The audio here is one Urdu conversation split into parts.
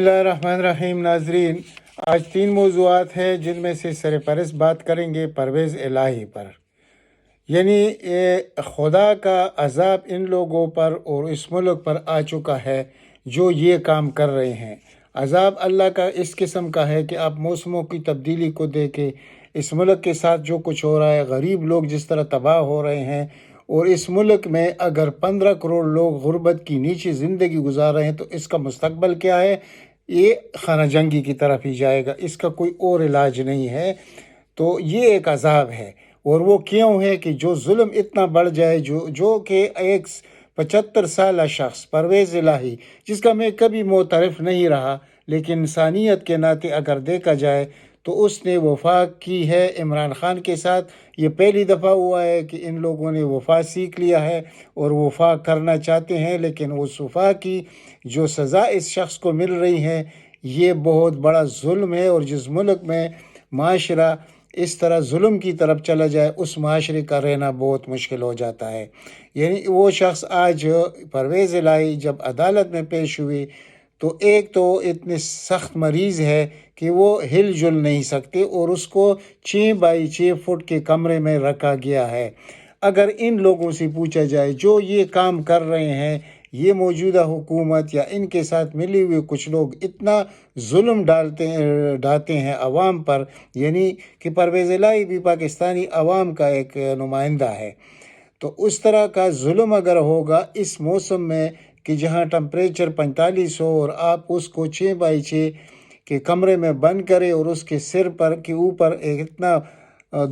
بسم اللہ الرحمن الرحیم۔ ناظرین، آج 3 موضوعات ہیں جن میں سے سرپرست بات کریں گے پرویز الہی پر، یعنی خدا کا عذاب ان لوگوں پر اور اس ملک پر آ چکا ہے جو یہ کام کر رہے ہیں۔ عذاب اللہ کا اس قسم کا ہے کہ آپ موسموں کی تبدیلی کو دیکھیں، اس ملک کے ساتھ جو کچھ ہو رہا ہے، غریب لوگ جس طرح تباہ ہو رہے ہیں، اور اس ملک میں اگر 15 کروڑ لوگ غربت کی نیچی زندگی گزار رہے ہیں تو اس کا مستقبل کیا ہے؟ یہ خانہ جنگی کی طرف ہی جائے گا، اس کا کوئی اور علاج نہیں ہے۔ تو یہ ایک عذاب ہے، اور وہ کیوں ہے کہ جو ظلم اتنا بڑھ جائے، جو کہ ایک 75 سالہ شخص پرویز الہی، جس کا میں کبھی معترف نہیں رہا، لیکن انسانیت کے ناطے اگر دیکھا جائے تو اس نے وفا کی ہے عمران خان کے ساتھ۔ یہ پہلی دفعہ ہوا ہے کہ ان لوگوں نے وفا سیکھ لیا ہے اور وفا کرنا چاہتے ہیں، لیکن اس وفا کی جو سزا اس شخص کو مل رہی ہے یہ بہت بڑا ظلم ہے، اور جس ملک میں معاشرہ اس طرح ظلم کی طرف چلا جائے اس معاشرے کا رہنا بہت مشکل ہو جاتا ہے۔ یعنی وہ شخص آج پرویز الہی جب عدالت میں پیش ہوئی تو ایک تو اتنے سخت مریض ہے کہ وہ ہل جل نہیں سکتے، اور اس کو 6 بائی 6 فٹ کے کمرے میں رکھا گیا ہے۔ اگر ان لوگوں سے پوچھا جائے جو یہ کام کر رہے ہیں، یہ موجودہ حکومت یا ان کے ساتھ ملی ہوئے کچھ لوگ اتنا ظلم ڈالتے ہیں عوام پر، یعنی کہ پرویز الہی بھی پاکستانی عوام کا ایک نمائندہ ہے، تو اس طرح کا ظلم اگر ہوگا اس موسم میں کہ جہاں ٹمپریچر 45 ہو، اور آپ اس کو 6 بائی 6 کے کمرے میں بند کرے اور اس کے سر پر کے اوپر ایک اتنا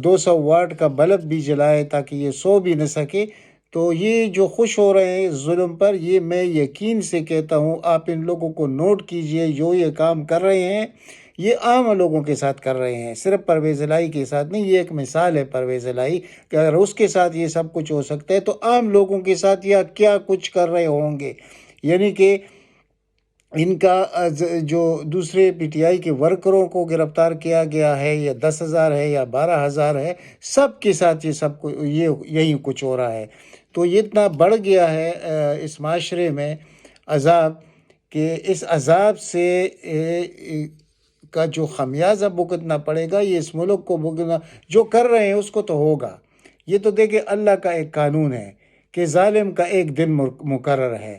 200 واٹ کا بلب بھی جلائے تاکہ یہ سو بھی نہ سکے، تو یہ جو خوش ہو رہے ہیں ظلم پر، یہ میں یقین سے کہتا ہوں آپ ان لوگوں کو نوٹ کیجئے، جو یہ کام کر رہے ہیں یہ عام لوگوں کے ساتھ کر رہے ہیں، صرف پرویز الہی کے ساتھ نہیں۔ یہ ایک مثال ہے پرویز الہی کہ اگر اس کے ساتھ یہ سب کچھ ہو سکتا ہے تو عام لوگوں کے ساتھ یا کیا کچھ کر رہے ہوں گے۔ یعنی کہ ان کا جو دوسرے پی ٹی آئی کے ورکروں کو گرفتار کیا گیا ہے، یا 10,000 ہے یا 12,000 ہے، سب کے ساتھ یہ سب کو یہی کچھ ہو رہا ہے۔ تو یہ اتنا بڑھ گیا ہے اس معاشرے میں عذاب، کہ اس عذاب سے کا جو خمیازہ بھگتنا پڑے گا یہ اس ملک کو بھگتنا، جو کر رہے ہیں اس کو تو ہوگا۔ یہ تو دیکھیں اللہ کا ایک قانون ہے کہ ظالم کا ایک دن مقرر ہے،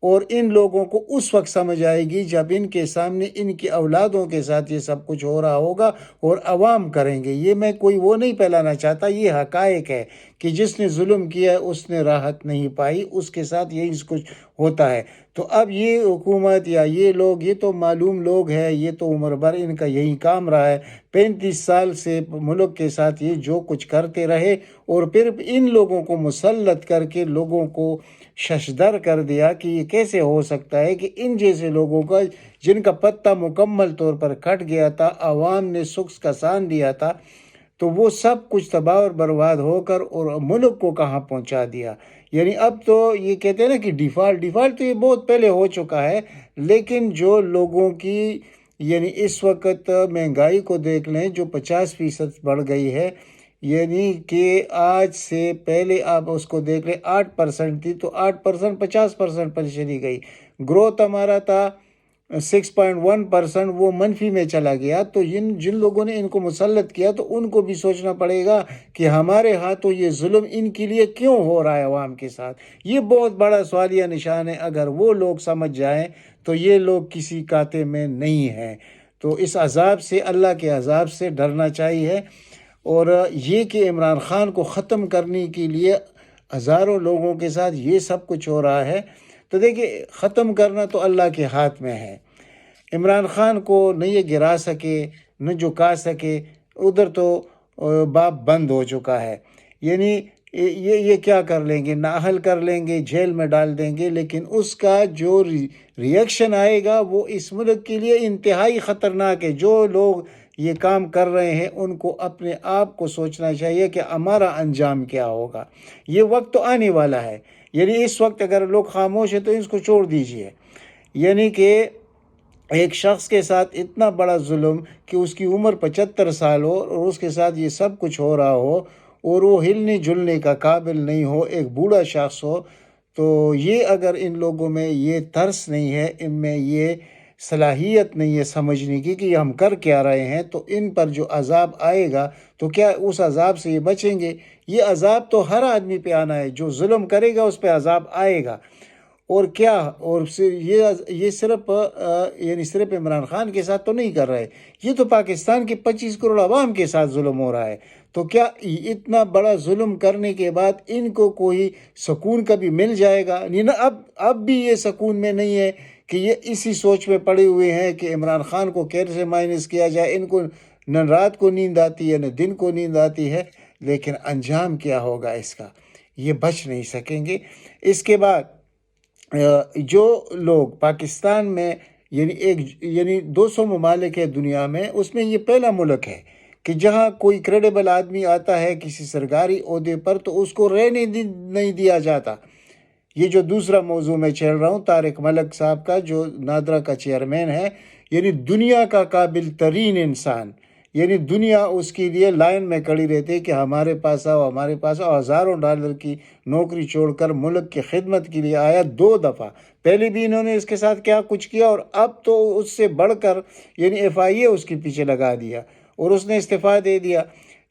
اور ان لوگوں کو اس وقت سمجھ آئے گی جب ان کے سامنے ان کی اولادوں کے ساتھ یہ سب کچھ ہو رہا ہوگا اور عوام کریں گے۔ یہ میں کوئی وہ نہیں پھیلانا چاہتا، یہ حقائق ہے کہ جس نے ظلم کیا ہے اس نے راحت نہیں پائی، اس کے ساتھ یہی کچھ ہوتا ہے۔ تو اب یہ حکومت یا یہ لوگ، یہ تو معلوم لوگ ہیں، یہ تو عمر بھر ان کا یہی کام رہا ہے، 35 سال سے ملک کے ساتھ یہ جو کچھ کرتے رہے، اور پھر ان لوگوں کو مسلط کر کے لوگوں کو ششدر کر دیا کہ یہ کیسے ہو سکتا ہے کہ ان جیسے لوگوں کا جن کا پتہ مکمل طور پر کٹ گیا تھا، عوام نے سکس کا سان دیا تھا، تو وہ سب کچھ تباہ اور برباد ہو کر اور ملک کو کہاں پہنچا دیا۔ یعنی اب تو یہ کہتے ہیں نا کہ ڈیفالٹ تو یہ بہت پہلے ہو چکا ہے، لیکن جو لوگوں کی یعنی اس وقت مہنگائی کو دیکھ لیں جو 50% بڑھ گئی ہے، یعنی کہ آج سے پہلے آپ اس کو دیکھ لیں 8% تھی، تو 8% 50% پر چلی گئی۔ گروتھ ہمارا تھا 6.1%، وہ منفی میں چلا گیا۔ تو جن لوگوں نے ان کو مسلط کیا تو ان کو بھی سوچنا پڑے گا کہ ہمارے ہاتھوں یہ ظلم ان کے لیے کیوں ہو رہا ہے عوام کے ساتھ۔ یہ بہت بڑا سوالیہ نشان ہے، اگر وہ لوگ سمجھ جائیں تو یہ لوگ کسی کاتے میں نہیں ہیں۔ تو اس عذاب سے، اللہ کے عذاب سے ڈرنا چاہیے، اور یہ کہ عمران خان کو ختم کرنے کے لیے ہزاروں لوگوں کے ساتھ یہ سب کچھ ہو رہا ہے، تو دیکھیں ختم کرنا تو اللہ کے ہاتھ میں ہے۔ عمران خان کو نہ یہ گرا سکے نہ جھکا سکے، ادھر تو باب بند ہو چکا ہے۔ یعنی یہ کیا کر لیں گے؟ نااہل کر لیں گے، جیل میں ڈال دیں گے، لیکن اس کا جو ریئیکشن آئے گا وہ اس ملک کے لیے انتہائی خطرناک ہے۔ جو لوگ یہ کام کر رہے ہیں ان کو اپنے آپ کو سوچنا چاہیے کہ ہمارا انجام کیا ہوگا۔ یہ وقت تو آنے والا ہے، یعنی اس وقت اگر لوگ خاموش ہیں تو اس کو چھوڑ دیجئے۔ یعنی کہ ایک شخص کے ساتھ اتنا بڑا ظلم کہ اس کی عمر 75 سال ہو اور اس کے ساتھ یہ سب کچھ ہو رہا ہو، اور وہ ہلنے جلنے کا قابل نہیں ہو، ایک بوڑھا شخص ہو، تو یہ اگر ان لوگوں میں یہ ترس نہیں ہے، ان میں یہ صلاحیت نہیں ہے سمجھنے کی کہ یہ ہم کر کیا رہے ہیں، تو ان پر جو عذاب آئے گا تو کیا اس عذاب سے یہ بچیں گے؟ یہ عذاب تو ہر آدمی پہ آنا ہے، جو ظلم کرے گا اس پہ عذاب آئے گا۔ اور کیا، اور یہ صرف یعنی صرف عمران خان کے ساتھ تو نہیں کر رہے، یہ تو پاکستان کے 25 کروڑ عوام کے ساتھ ظلم ہو رہا ہے۔ تو کیا اتنا بڑا ظلم کرنے کے بعد ان کو کوئی سکون کبھی مل جائے گا؟ نہیں نا، اب بھی یہ سکون میں نہیں ہے کہ یہ اسی سوچ میں پڑے ہوئے ہیں کہ عمران خان کو کیسے مائنس کیا جائے۔ ان کو نہ رات کو نیند آتی ہے نہ دن کو نیند آتی ہے، لیکن انجام کیا ہوگا اس کا؟ یہ بچ نہیں سکیں گے۔ اس کے بعد جو لوگ پاکستان میں یعنی 200 ممالک ہے دنیا میں، اس میں یہ پہلا ملک ہے کہ جہاں کوئی کریڈیبل آدمی آتا ہے کسی سرکاری عہدے پر تو اس کو رہنے نہیں دیا جاتا۔ یہ جو دوسرا موضوع میں چھیڑ رہا ہوں طارق ملک صاحب کا، جو نادرا کا چیئرمین ہے، یعنی دنیا کا قابل ترین انسان، یعنی دنیا اس کے لیے لائن میں کھڑی رہتی کہ ہمارے پاس آؤ، ہمارے پاس آؤ۔ ہزاروں ڈالر کی نوکری چھوڑ کر ملک کی خدمت کے لیے آیا 2 دفعہ۔ پہلے بھی انہوں نے اس کے ساتھ کیا کچھ کیا، اور اب تو اس سے بڑھ کر یعنی FIA اس کے پیچھے لگا دیا اور اس نے استعفیٰ دے دیا۔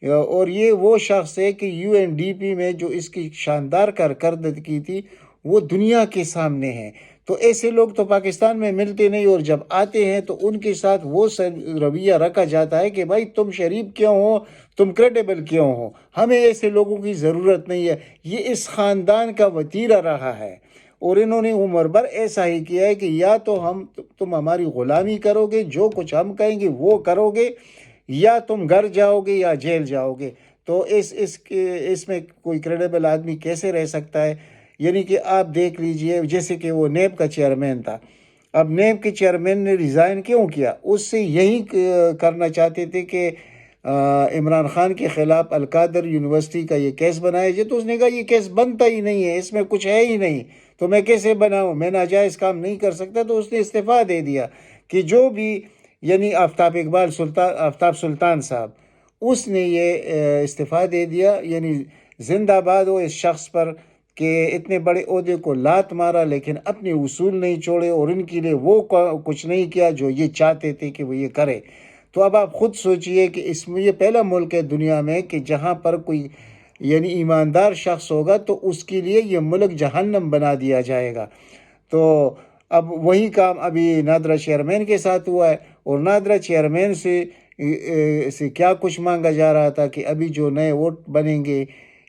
اور یہ وہ شخص ہے کہ UNDP میں جو اس کی شاندار کارکردگی تھی وہ دنیا کے سامنے ہے۔ تو ایسے لوگ تو پاکستان میں ملتے نہیں، اور جب آتے ہیں تو ان کے ساتھ وہ رویہ رکھا جاتا ہے کہ بھائی تم شریف کیوں ہو، تم کریڈیبل کیوں ہو، ہمیں ایسے لوگوں کی ضرورت نہیں ہے۔ یہ اس خاندان کا وتیرہ رہا ہے، اور انہوں نے عمر بھر ایسا ہی کیا ہے کہ یا تو تم ہماری غلامی کرو گے، جو کچھ ہم کہیں گے وہ کرو گے، یا تم گھر جاؤ گے یا جیل جاؤ گے۔ تو اس میں کوئی کریڈیبل آدمی کیسے رہ سکتا ہے؟ یعنی کہ آپ دیکھ لیجئے، جیسے کہ وہ نیب کا چیئرمین تھا، اب نیب کے چیئرمین نے ریزائن کیوں کیا؟ اس سے یہی کرنا چاہتے تھے کہ عمران خان کے خلاف القادر یونیورسٹی کا یہ کیس بنایا جائے، تو اس نے کہا یہ کیس بنتا ہی نہیں ہے، اس میں کچھ ہے ہی نہیں، تو میں کیسے بناؤں، میں ناجائز کام نہیں کر سکتا۔ تو اس نے استعفیٰ دے دیا کہ جو بھی یعنی آفتاب سلطان صاحب، اس نے یہ استعفیٰ دے دیا، یعنی زندہ باد ہو اس شخص پر کہ اتنے بڑے عہدے کو لات مارا لیکن اپنے اصول نہیں چھوڑے، اور ان کے لیے وہ کچھ نہیں کیا جو یہ چاہتے تھے کہ وہ یہ کرے۔ تو اب آپ خود سوچئے کہ اس میں یہ پہلا ملک ہے دنیا میں کہ جہاں پر کوئی یعنی ایماندار شخص ہوگا تو اس کے لیے یہ ملک جہنم بنا دیا جائے گا۔ تو اب وہی کام ابھی نادرا چیئرمین کے ساتھ ہوا ہے، اور نادرا چیئرمین سے کیا کچھ مانگا جا رہا تھا کہ ابھی جو نئے ووٹ بنیں گے،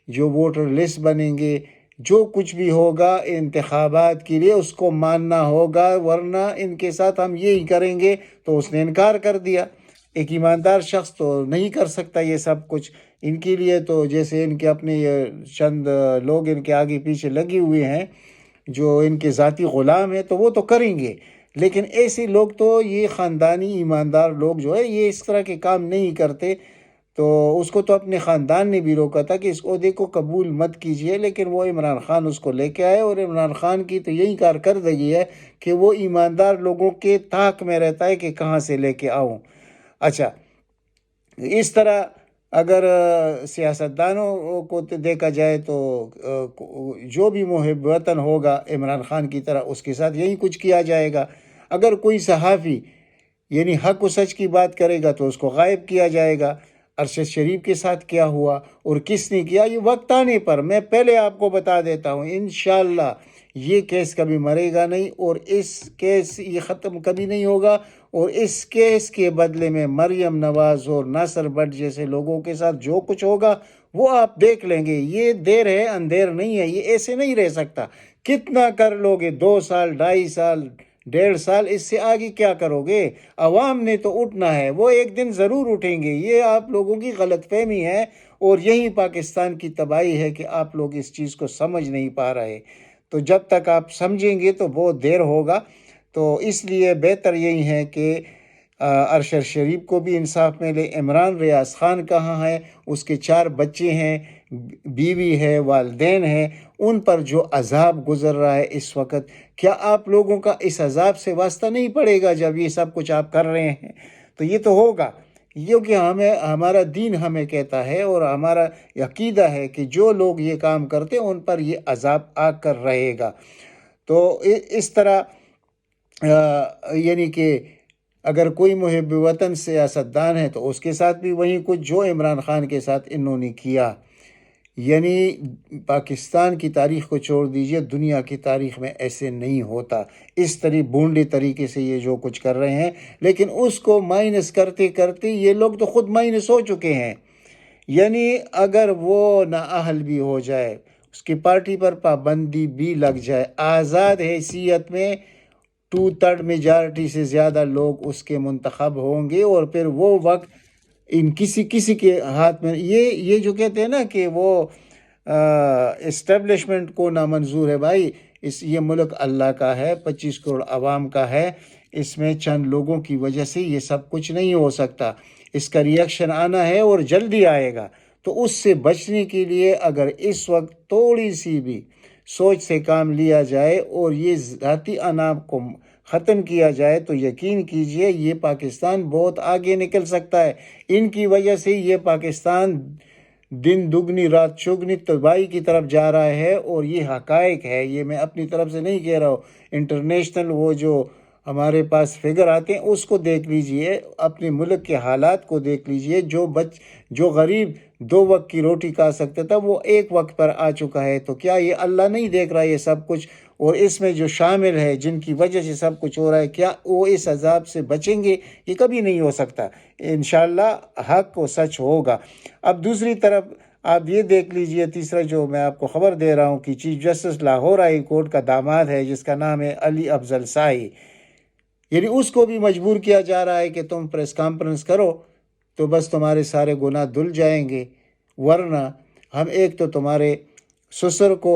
جو ووٹر لسٹ بنیں گے، جو کچھ بھی ہوگا انتخابات کے لیے اس کو ماننا ہوگا، ورنہ ان کے ساتھ ہم یہی کریں گے۔ تو اس نے انکار کر دیا۔ ایک ایماندار شخص تو نہیں کر سکتا یہ سب کچھ، ان کے لیے تو جیسے ان کے اپنے چند لوگ ان کے آگے پیچھے لگے ہوئے ہیں جو ان کے ذاتی غلام ہیں، تو وہ تو کریں گے، لیکن ایسے لوگ تو یہ خاندانی ایماندار لوگ جو ہے یہ اس طرح کے کام نہیں کرتے۔ تو اس کو تو اپنے خاندان نے بھی روکا تھا کہ اس عہدے کو قبول مت کیجئے، لیکن وہ عمران خان اس کو لے کے آئے، اور عمران خان کی تو یہی کارکردگی ہے کہ وہ ایماندار لوگوں کے طاق میں رہتا ہے کہ کہاں سے لے کے آؤں۔ اچھا، اس طرح اگر سیاستدانوں کو دیکھا جائے تو جو بھی محب وطن ہوگا عمران خان کی طرح اس کے ساتھ یہی کچھ کیا جائے گا۔ اگر کوئی صحافی یعنی حق و سچ کی بات کرے گا تو اس کو غائب کیا جائے گا۔ ارشد شریف کے ساتھ کیا ہوا اور کس نے کیا، یہ وقت آنے پر میں پہلے آپ کو بتا دیتا ہوں، انشاءاللہ یہ کیس کبھی مرے گا نہیں، اور اس کیس یہ ختم کبھی نہیں ہوگا، اور اس کیس کے بدلے میں مریم نواز اور ناصر بٹ جیسے لوگوں کے ساتھ جو کچھ ہوگا وہ آپ دیکھ لیں گے۔ یہ دیر ہے اندھیر نہیں ہے، یہ ایسے نہیں رہ سکتا۔ کتنا کر لوگے، 2 سال، 2.5 سال، 1.5 سال، اس سے آگے کیا کرو گے؟ عوام نے تو اٹھنا ہے، وہ ایک دن ضرور اٹھیں گے۔ یہ آپ لوگوں کی غلط فہمی ہے، اور یہی پاکستان کی تباہی ہے کہ آپ لوگ اس چیز کو سمجھ نہیں پا رہے۔ تو جب تک آپ سمجھیں گے تو بہت دیر ہوگا۔ تو اس لیے بہتر یہی ہے کہ ارشد شریف کو بھی انصاف ملے۔ عمران ریاض خان کہاں ہے؟ اس کے 4 بچے ہیں، بیوی ہے، والدین ہیں، ان پر جو عذاب گزر رہا ہے اس وقت، کیا آپ لوگوں کا اس عذاب سے واسطہ نہیں پڑے گا جب یہ سب کچھ آپ کر رہے ہیں؟ تو یہ تو ہوگا، کیونکہ ہمارا دین ہمیں کہتا ہے اور ہمارا عقیدہ ہے کہ جو لوگ یہ کام کرتے ہیں ان پر یہ عذاب آ کر رہے گا۔ تو اس طرح یعنی کہ اگر کوئی محب وطن سیاستدان ہے تو اس کے ساتھ بھی وہیں کچھ جو عمران خان کے ساتھ انہوں نے کیا، یعنی پاکستان کی تاریخ کو چھوڑ دیجئے، دنیا کی تاریخ میں ایسے نہیں ہوتا، اس بھونڈے طریقے سے یہ جو کچھ کر رہے ہیں، لیکن اس کو مائنس کرتے کرتے یہ لوگ تو خود مائنس ہو چکے ہیں۔ یعنی اگر وہ نااہل بھی ہو جائے، اس کی پارٹی پر پابندی بھی لگ جائے، آزاد حیثیت میں 2/3 میجارٹی سے زیادہ لوگ اس کے منتخب ہوں گے، اور پھر وہ وقت ان کسی کے ہاتھ میں یہ جو کہتے ہیں نا کہ وہ اسٹیبلشمنٹ کو نامنظور ہے، بھائی یہ ملک اللہ کا ہے، 25 کروڑ عوام کا ہے، اس میں چند لوگوں کی وجہ سے یہ سب کچھ نہیں ہو سکتا، اس کا ریئیکشن آنا ہے اور جلدی آئے گا۔ تو اس سے بچنے کے لیے اگر اس وقت تھوڑی سی بھی سوچ سے کام لیا جائے اور یہ ذاتی اناب کو ختم کیا جائے تو یقین کیجئے یہ پاکستان بہت آگے نکل سکتا ہے۔ ان کی وجہ سے یہ پاکستان دن دگنی رات چگنی تباہی کی طرف جا رہا ہے، اور یہ حقائق ہے، یہ میں اپنی طرف سے نہیں کہہ رہا ہوں، انٹرنیشنل وہ جو ہمارے پاس فگر آتے ہیں اس کو دیکھ لیجئے، اپنے ملک کے حالات کو دیکھ لیجئے، جو غریب 2 وقت کی روٹی کھا سکتا تھا وہ 1 وقت پر آ چکا ہے، تو کیا یہ اللہ نہیں دیکھ رہا یہ سب کچھ؟ اور اس میں جو شامل ہے جن کی وجہ سے سب کچھ ہو رہا ہے، کیا وہ اس عذاب سے بچیں گے؟ یہ کبھی نہیں ہو سکتا۔ انشاءاللہ حق و سچ ہوگا۔ اب دوسری طرف آپ یہ دیکھ لیجئے، تیسرا جو میں آپ کو خبر دے رہا ہوں کہ chief justice Lahore high court کا داماد ہے جس کا نام ہے علی افضل شاہی، یعنی اس کو بھی مجبور کیا جا رہا ہے کہ تم پریس کانفرنس کرو تو بس تمہارے سارے گناہ دھل جائیں گے، ورنہ ہم ایک تو تمہارے سسر کو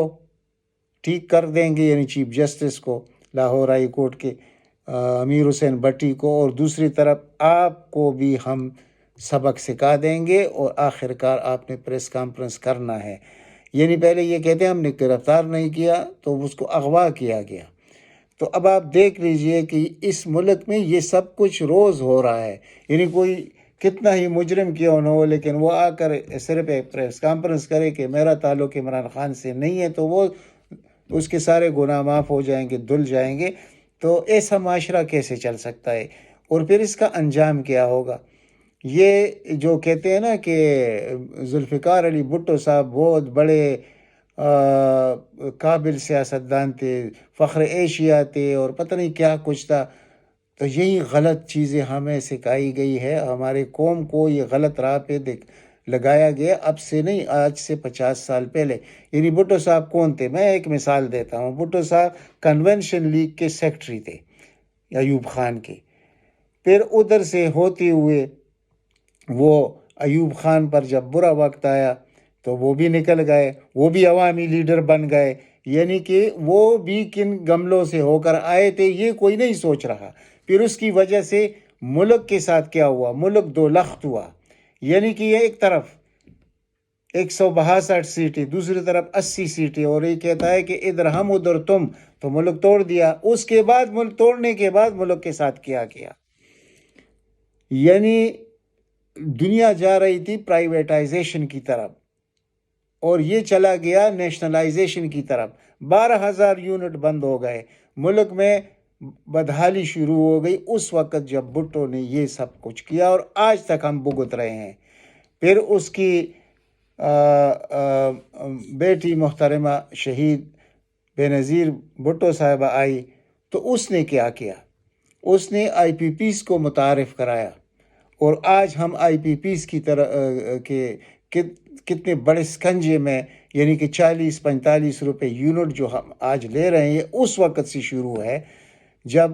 ٹھیک کر دیں گے، یعنی چیف جسٹس کو، لاہور ہائی کورٹ کے امیر حسین بٹی کو، اور دوسری طرف آپ کو بھی ہم سبق سکھا دیں گے، اور آخر کار آپ نے پریس کانفرنس کرنا ہے۔ یعنی پہلے یہ کہتے ہیں ہم نے گرفتار نہیں کیا تو اس کو اغوا کیا گیا۔ تو اب آپ دیکھ لیجئے کہ اس ملک میں یہ سب کچھ روز ہو رہا ہے، یعنی کوئی کتنا ہی مجرم کیوں نہ ہو، لیکن وہ آ کر صرف ایک پریس کانفرنس کرے کہ میرا تعلق عمران خان سے نہیں ہے تو وہ اس کے سارے گناہ معاف ہو جائیں گے، دھل جائیں گے۔ تو ایسا معاشرہ کیسے چل سکتا ہے؟ اور پھر اس کا انجام کیا ہوگا؟ یہ جو کہتے ہیں نا کہ ذوالفقار علی بھٹو صاحب بہت بڑے قابل سیاستدان تھے، فخر ایشیا تھے، اور پتہ نہیں کیا کچھ تھا، تو یہی غلط چیزیں ہمیں سکھائی گئی ہے، ہمارے قوم کو یہ غلط راہ پہ لگایا گیا، اب سے نہیں، آج سے 50 سال پہلے۔ یعنی بھٹو صاحب کون تھے؟ میں ایک مثال دیتا ہوں، بھٹو صاحب کنونشن لیگ کے سیکٹری تھے ایوب خان کے، پھر ادھر سے ہوتے ہوئے وہ ایوب خان پر جب برا وقت آیا تو وہ بھی نکل گئے، وہ بھی عوامی لیڈر بن گئے، یعنی کہ وہ بھی کن گملوں سے ہو کر آئے تھے یہ کوئی نہیں سوچ رہا۔ پھر اس کی وجہ سے ملک کے ساتھ کیا ہوا؟ ملک 2 لخت ہوا، یعنی کہ یہ ایک طرف 162 سیٹیں، دوسری طرف 80 سیٹیں، اور یہ کہتا ہے کہ ادھر ہم ادھر تم، تو ملک توڑ دیا۔ اس کے بعد ملک توڑنے کے بعد ملک کے ساتھ کیا کیا؟ یعنی دنیا جا رہی تھی پرائیویٹائزیشن کی طرف، اور یہ چلا گیا نیشنلائزیشن کی طرف، 12,000 یونٹ بند ہو گئے، ملک میں بدحالی شروع ہو گئی اس وقت جب بھٹو نے یہ سب کچھ کیا، اور آج تک ہم بھگت رہے ہیں۔ پھر اس کی بیٹی محترمہ شہید بے نظیر بھٹو صاحبہ آئی، تو اس نے کیا کیا؟ اس نے آئی پی پیز کو متعارف کرایا، اور آج ہم آئی پی پیز کی طرح کتنے بڑے سکنجے میں، یعنی کہ 40-45 روپے یونٹ جو ہم آج لے رہے ہیں، یہ اس وقت سے شروع ہے جب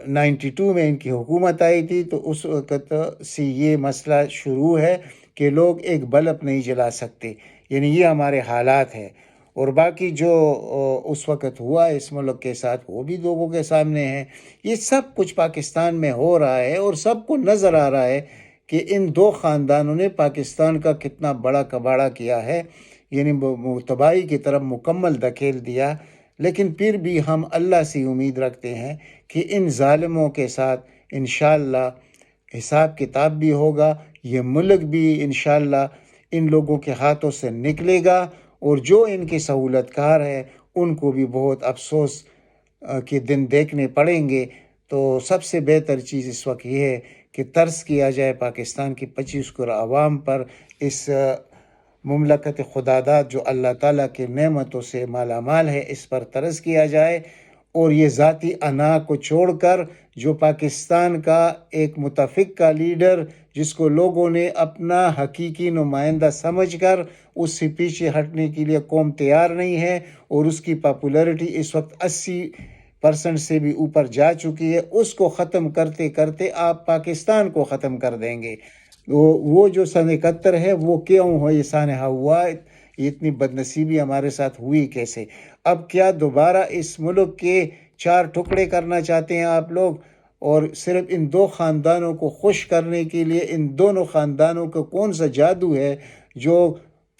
92 میں ان کی حکومت آئی تھی، تو اس وقت سے یہ مسئلہ شروع ہے کہ لوگ ایک بلب نہیں جلا سکتے، یعنی یہ ہمارے حالات ہیں۔ اور باقی جو اس وقت ہوا اس ملک کے ساتھ وہ بھی لوگوں کے سامنے ہے۔ یہ سب کچھ پاکستان میں ہو رہا ہے، اور سب کو نظر آ رہا ہے کہ ان 2 خاندانوں نے پاکستان کا کتنا بڑا کباڑہ کیا ہے، یعنی تباہی کی طرف مکمل دھکیل دیا۔ لیکن پھر بھی ہم اللہ سے امید رکھتے ہیں کہ ان ظالموں کے ساتھ انشاءاللہ حساب کتاب بھی ہوگا، یہ ملک بھی انشاءاللہ ان لوگوں کے ہاتھوں سے نکلے گا، اور جو ان کے سہولت کار ہے ان کو بھی بہت افسوس کے دن دیکھنے پڑیں گے، تو سب سے بہتر چیز اس وقت یہ ہے کہ ترس کیا جائے پاکستان کی 25 کروڑ عوام پر، اس مملکت خداداد جو اللہ تعالیٰ کے نعمتوں سے مالا مال ہے، اس پر ترس کیا جائے، اور یہ ذاتی انا کو چھوڑ کر جو پاکستان کا ایک متفق کا لیڈر جس کو لوگوں نے اپنا حقیقی نمائندہ سمجھ کر اس سے پیچھے ہٹنے کے لیے قوم تیار نہیں ہے، اور اس کی پاپولیرٹی اس وقت 80% سے بھی اوپر جا چکی ہے، اس کو ختم کرتے کرتے آپ پاکستان کو ختم کر دیں گے۔ وہ جو سن 71 ہے وہ کیوں ہو یہ سانحہ ہوا، یہ اتنی بدنصیبی ہمارے ساتھ ہوئی کیسے؟ اب کیا دوبارہ اس ملک کے 4 ٹکڑے کرنا چاہتے ہیں آپ لوگ؟ اور صرف ان 2 خاندانوں کو خوش کرنے کے لیے، ان دونوں خاندانوں کا کون سا جادو ہے جو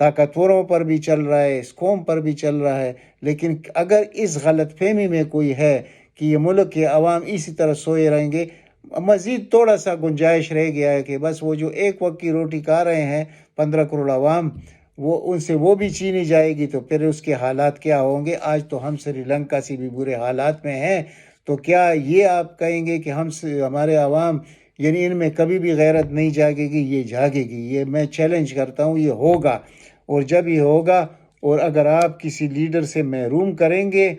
طاقتوروں پر بھی چل رہا ہے، اس قوم پر بھی چل رہا ہے؟ لیکن اگر اس غلط فہمی میں کوئی ہے کہ یہ ملک کے عوام اسی طرح سوئے رہیں گے، مزید تھوڑا سا گنجائش رہ گیا ہے کہ بس وہ جو ایک وقت کی روٹی کھا رہے ہیں 15 کروڑ عوام، ان سے وہ بھی چھینی جائے گی، تو پھر اس کے حالات کیا ہوں گے؟ آج تو ہم سری لنکا سے بھی برے حالات میں ہیں، تو کیا یہ آپ کہیں گے کہ ہمارے عوام، یعنی ان میں کبھی بھی غیرت نہیں جاگے گی؟ یہ جاگے گی، یہ میں چیلنج کرتا ہوں، یہ ہوگا۔ اور جب یہ ہوگا، اور اگر آپ کسی لیڈر سے محروم کریں گے،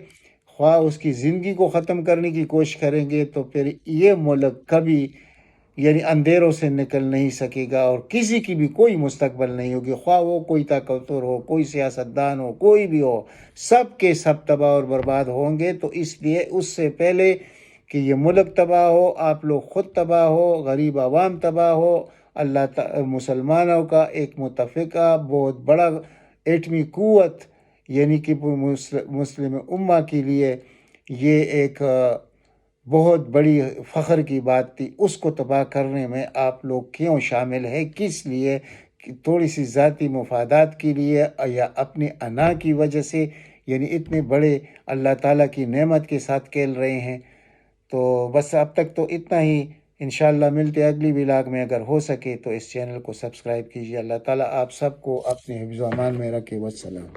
خواہ اس کی زندگی کو ختم کرنے کی کوشش کریں گے، تو پھر یہ ملک کبھی یعنی اندھیروں سے نکل نہیں سکے گا، اور کسی کی بھی کوئی مستقبل نہیں ہوگی، خواہ وہ کوئی طاقتور ہو، کوئی سیاستدان ہو، کوئی بھی ہو، سب کے سب تباہ اور برباد ہوں گے۔ تو اس لیے اس سے پہلے کہ یہ ملک تباہ ہو، آپ لوگ خود تباہ ہو، غریب عوام تباہ ہو، مسلمانوں کا ایک متفقہ بہت بڑا ایٹمی قوت یعنی کہ مسلم امہ کے لیے یہ ایک بہت بڑی فخر کی بات تھی، اس کو تباہ کرنے میں آپ لوگ کیوں شامل ہیں؟ کس لیے؟ تھوڑی سی ذاتی مفادات کے لیے یا اپنی انا کی وجہ سے؟ یعنی اتنے بڑے اللہ تعالیٰ کی نعمت کے ساتھ کھیل رہے ہیں۔ تو بس اب تک تو اتنا ہی، انشاءاللہ ملتے اگلی ولاگ میں، اگر ہو سکے تو اس چینل کو سبسکرائب کیجیے۔ اللہ تعالیٰ آپ سب کو اپنے حفظ و امان میں رکھے۔ والسلام۔